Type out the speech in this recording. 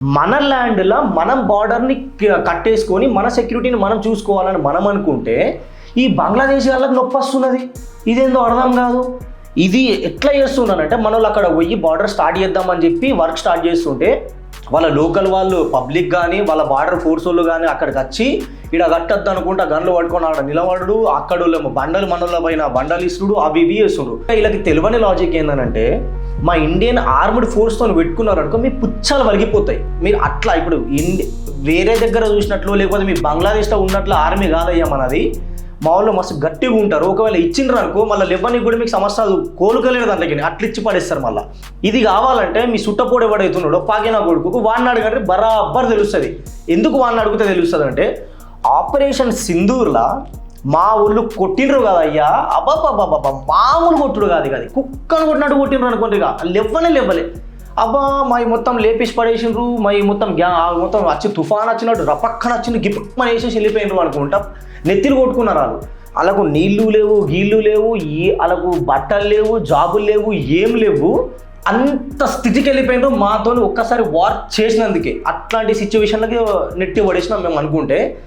మన ల్యాండ్లో మనం బార్డర్ని కట్టేసుకొని మన సెక్యూరిటీని మనం చూసుకోవాలని మనం అనుకుంటే ఈ బంగ్లాదేశ్ వాళ్ళకి నొప్పి వస్తున్నది. ఇదేందో అర్థం కాదు. ఇది ఎట్లా చేస్తున్నానంటే మన వాళ్ళు అక్కడ పోయి బార్డర్ స్టార్ట్ చేద్దామని చెప్పి వర్క్ స్టార్ట్ చేస్తుంటే వాళ్ళ లోకల్ వాళ్ళు పబ్లిక్ కానీ వాళ్ళ బార్డర్ ఫోర్స్ వాళ్ళు కానీ అక్కడికి వచ్చి ఇక్కడ కట్టద్దు అనుకుంటా గన్లు పట్టుకొని ఆడ నిలబడు, అక్కడ బండలు మనల పైన బండలు ఇస్తుడు, అవి ఇవి చేస్తుడు. వీళ్ళకి తెలియని లాజిక్ ఏంటంటే మా ఇండియన్ ఆర్మ్డ్ ఫోర్స్తో పెట్టుకున్నారు అనుకో మీ పుచ్చాలు వలిగిపోతాయి. మీరు అట్లా ఇప్పుడు వేరే దగ్గర చూసినట్లు లేకపోతే మీ బంగ్లాదేశ్లో ఉన్నట్లు ఆర్మీ కాదయ్యా మనది. మా వాళ్ళు మస్తు గట్టిగా ఉంటారు. ఒకవేళ ఇచ్చిండ్రు అనుకో మళ్ళీ లెవ్వనికి కూడా మీకు సమస్యలు కోలుకోలేరు దాంట్లోకి అట్లా ఇచ్చి పడేస్తారు. మళ్ళీ ఇది కావాలంటే మీ సుట్టపోడు ఎవడవుతున్నాడో పాకినా కొడుకు వాడిని అడగంటే బరాబర్ తెలుస్తుంది. ఎందుకు వాడిని అడిగితే తెలుస్తుంది అంటే ఆపరేషన్ సింధూర్లా మా ఊళ్ళు కొట్టిండ్రు కదా అయ్యా, అబ్బాబ్బాబ్బా మామూలు కొట్టుడు కాదు కాదు కుక్కను కొట్టినట్టు కొట్టిండ్రు అనుకోండి. ఇక లేవ్వలే అబ్బా మా మొత్తం లేపేసి పడేసిండ్రు, మా మొత్తం మొత్తం వచ్చి తుఫాన్ వచ్చినట్టు రపక్కన వచ్చింది గిప్పని వేసేసి వెళ్ళిపోయినరు అనుకుంటా. నెత్తిలు కొట్టుకున్నారు వాళ్ళు. వాళ్ళకు నీళ్లు లేవు, గీళ్ళు లేవు, వాళ్ళకు బట్టలు లేవు, జాబులు లేవు, ఏం లేవు. అంత స్థితికి వెళ్ళిపోయినారు మాతో ఒక్కసారి వార్ చేసినందుకే. అట్లాంటి సిచ్యువేషన్లకి నెట్టి పడేసినాం మేము అనుకుంటే